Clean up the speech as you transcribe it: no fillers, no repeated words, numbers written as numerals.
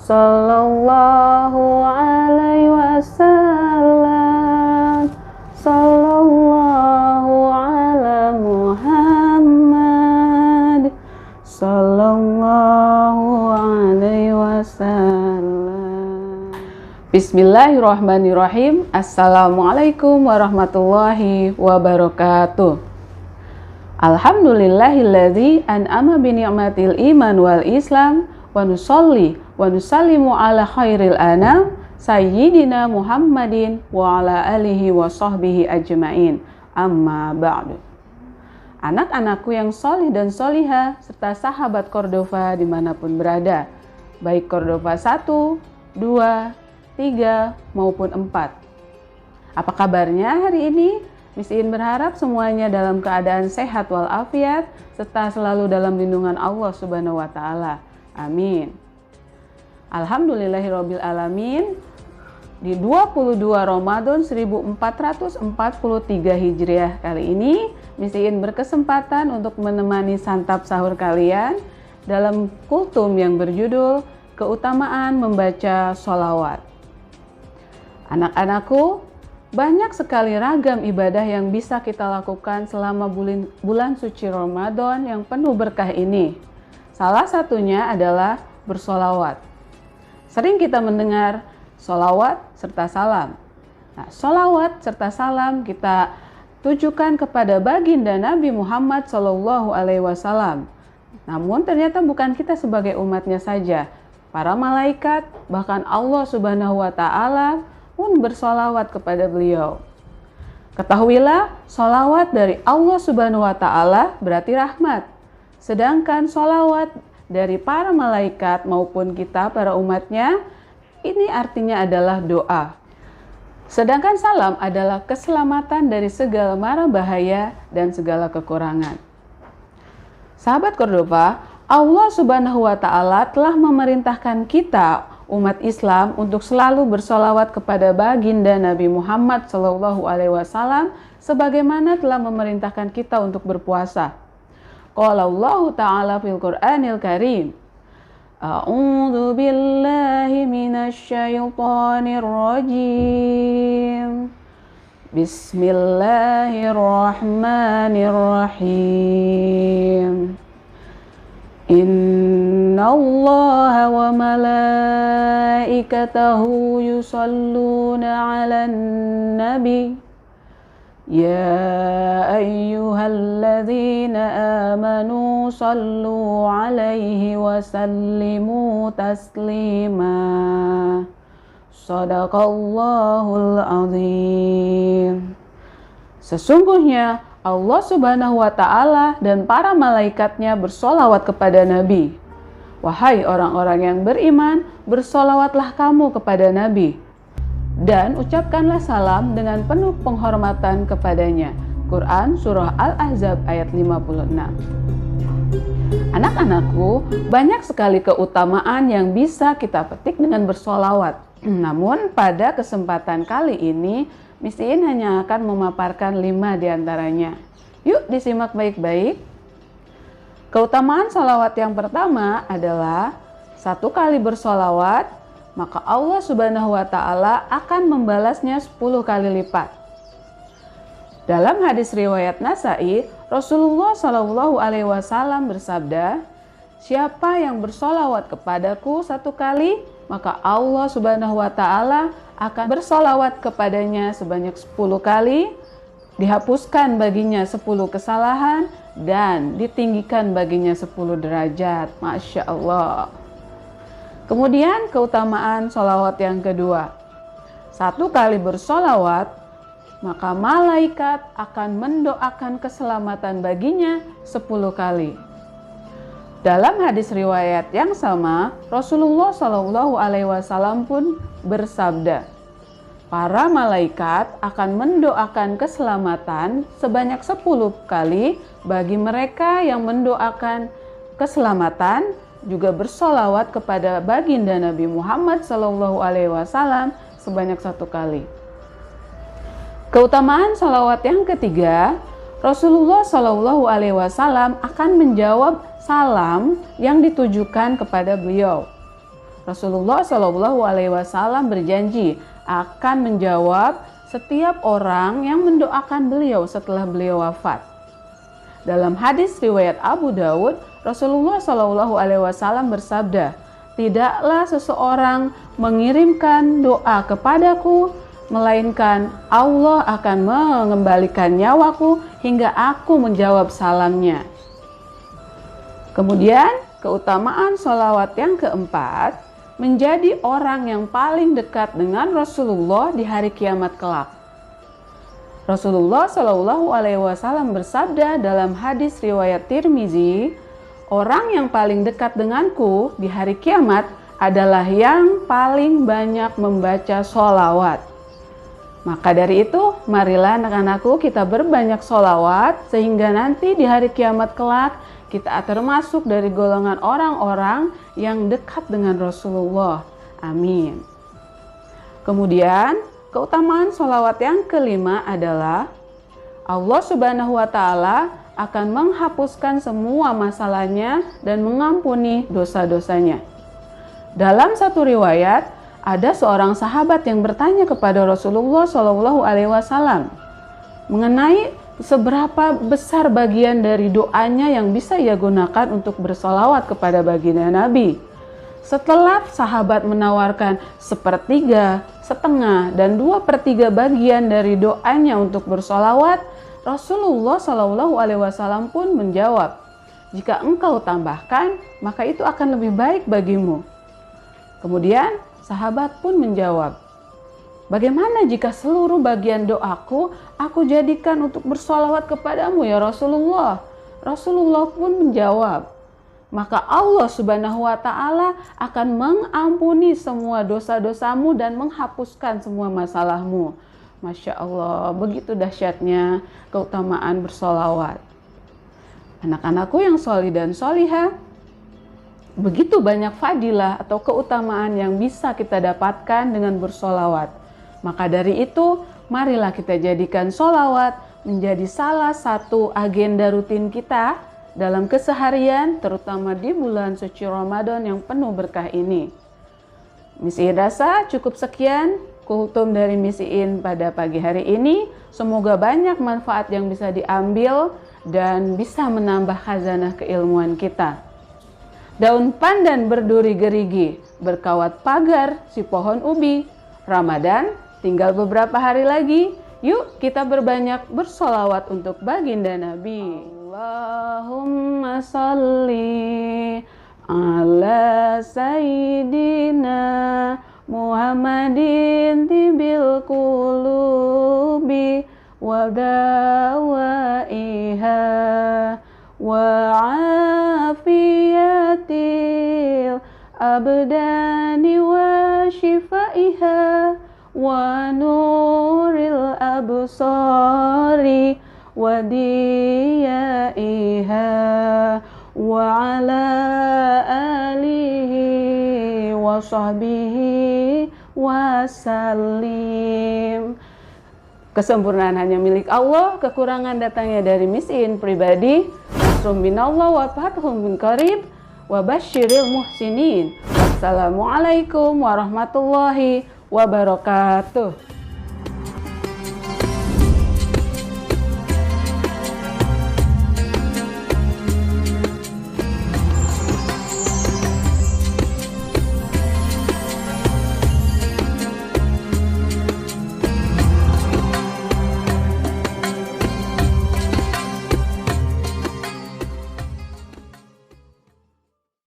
Sallallahu alaihi wasallam. Sallallahu ala Muhammad. Sallallahu alaihi wasallam. Bismillahirrahmanirrahim. Assalamualaikum warahmatullahi wabarakatuh. Alhamdulillahilladzi an'ama bi ni'matil iman wal islam wa nusolli wa nusallimu ala khairil anam sayyidina Muhammadin wa ala alihi wa sahbihi ajma'in. Amma ba'du. Anak-anakku yang solih dan solihah serta sahabat Cordova dimanapun berada, baik Cordova 1, 2, 3 maupun 4. Apa kabarnya hari ini? Miss In berharap semuanya dalam keadaan sehat walafiat serta selalu dalam lindungan Allah Subhanahu wa taala. Amin. Alhamdulillahirabbil alamin. Di 22 Ramadan 1443 Hijriah kali ini, Miss In berkesempatan untuk menemani santap sahur kalian dalam kultum yang berjudul Keutamaan Membaca Sholawat. Anak-anakku, banyak sekali ragam ibadah yang bisa kita lakukan selama bulan suci Ramadan yang penuh berkah ini. Salah satunya adalah bersolawat. Sering kita mendengar solawat serta salam. Nah, solawat serta salam kita tujukan kepada baginda Nabi Muhammad SAW. Namun ternyata bukan kita sebagai umatnya saja. Para malaikat, bahkan Allah Subhanahu wa Ta'ala pun bersolawat kepada beliau. Ketahuilah, solawat dari Allah Subhanahu wa Ta'ala berarti rahmat. Sedangkan solawat dari para malaikat maupun kita para umatnya, ini artinya adalah doa. Sedangkan salam adalah keselamatan dari segala mara bahaya dan segala kekurangan. Sahabat Cordova, Allah Subhanahu wa Ta'ala telah memerintahkan kita umat Islam untuk selalu bersolawat kepada baginda Nabi Muhammad SAW sebagaimana telah memerintahkan kita untuk berpuasa. Qala Allah Ta'ala fil Qur'anil Karim, A'udzu billahi minasy syaithanir rajim. Bismillahirrahmanirrahim. Inna Allah wa malaikatahu yusalluna 'alan nabi. Ya ayyuhalladzina amanu sallu 'alaihi wa sallimu taslima. Shadaqallahul azim. Sesungguhnya Allah Subhanahu wa Ta'ala dan para malaikatnya bersolawat kepada Nabi. Wahai orang-orang yang beriman, bersolawatlah kamu kepada Nabi. Dan ucapkanlah salam dengan penuh penghormatan kepadanya. Quran Surah Al-Ahzab ayat 56. Anak-anakku, banyak sekali keutamaan yang bisa kita petik dengan bersolawat. Namun pada kesempatan kali ini, Miss In hanya akan memaparkan 5 diantaranya. Yuk disimak baik-baik. Keutamaan sholawat yang pertama adalah 1 kali bersolawat, maka Allah Subhanahu wa Ta'ala akan membalasnya 10 kali lipat. Dalam hadis riwayat Nasa'i, Rasulullah SAW bersabda, siapa yang bersolawat kepadaku 1 kali, maka Allah Subhanahu wa Ta'ala akan bersolawat kepadanya sebanyak 10 kali, dihapuskan baginya 10 kesalahan, dan ditinggikan baginya 10 derajat. Masya Allah. Kemudian keutamaan sholawat yang kedua. 1 kali bersolawat, maka malaikat akan mendoakan keselamatan baginya 10 kali. Dalam hadis riwayat yang sama, Rasulullah SAW pun bersabda, para malaikat akan mendoakan keselamatan sebanyak 10 kali bagi mereka yang mendoakan keselamatan, juga bersolawat kepada baginda Nabi Muhammad SAW sebanyak 1 kali. Keutamaan sholawat yang ketiga, Rasulullah SAW akan menjawab salam yang ditujukan kepada beliau. Rasulullah Shallallahu Alaihi Wasallam berjanji akan menjawab setiap orang yang mendoakan beliau setelah beliau wafat. Dalam hadis riwayat Abu Dawud, Rasulullah Shallallahu Alaihi Wasallam bersabda, "Tidaklah seseorang mengirimkan doa kepadaku, melainkan Allah akan mengembalikan nyawaku hingga aku menjawab salamnya." Kemudian, keutamaan sholawat yang keempat, menjadi orang yang paling dekat dengan Rasulullah di hari kiamat kelak. Rasulullah Shallallahu Alaihi Wasallam bersabda dalam hadis riwayat Tirmizi, "Orang yang paling dekat denganku di hari kiamat adalah yang paling banyak membaca sholawat." Maka dari itu, marilah anak-anakku kita berbanyak sholawat sehingga nanti di hari kiamat kelak kita termasuk dari golongan orang-orang yang dekat dengan Rasulullah. Amin. Kemudian, keutamaan sholawat yang kelima adalah Allah Subhanahu wa Ta'ala akan menghapuskan semua masalahnya dan mengampuni dosa-dosanya. Dalam satu riwayat, ada seorang sahabat yang bertanya kepada Rasulullah Shallallahu Alaihi Wasallam mengenai seberapa besar bagian dari doanya yang bisa ia gunakan untuk bersolawat kepada baginda Nabi. Setelah sahabat menawarkan 1/3, setengah, dan 2/3 bagian dari doanya untuk bersolawat, Rasulullah Shallallahu Alaihi Wasallam pun menjawab, "Jika engkau tambahkan, maka itu akan lebih baik bagimu." Kemudian sahabat pun menjawab, "Bagaimana jika seluruh bagian doaku aku jadikan untuk bersolawat kepadamu ya Rasulullah?" Rasulullah pun menjawab, "Maka Allah Subhanahu wa Ta'ala akan mengampuni semua dosa-dosamu dan menghapuskan semua masalahmu." Masya Allah, begitu dahsyatnya keutamaan bersolawat. Anak-anakku yang sholih dan sholihah, begitu banyak fadilah atau keutamaan yang bisa kita dapatkan dengan bersolawat. Maka dari itu, marilah kita jadikan solawat menjadi salah satu agenda rutin kita dalam keseharian, terutama di bulan suci Ramadan yang penuh berkah ini. Misiin rasa cukup sekian kultum dari Misiin pada pagi hari ini. Semoga banyak manfaat yang bisa diambil dan bisa menambah khazanah keilmuan kita. Daun pandan berduri gerigi, berkawat pagar si pohon ubi. Ramadan tinggal beberapa hari lagi. Yuk kita berbanyak bersolawat untuk baginda Nabi. Allahumma salli ala sayyidina Muhammadin tibil qulubi wa dawaiha wa afiyatil abdani wa shifaiha wa nuril absari wa diyaiha wa ala alihi wa sahbihi wa sallim. Kesempurnaan hanya milik Allah, kekurangan datangnya dari Misiin pribadi. Nasrun minallah wa fathun min qarib wa basyiril muhsinin. Wassalamualaikum warahmatullahi wabarakatuh.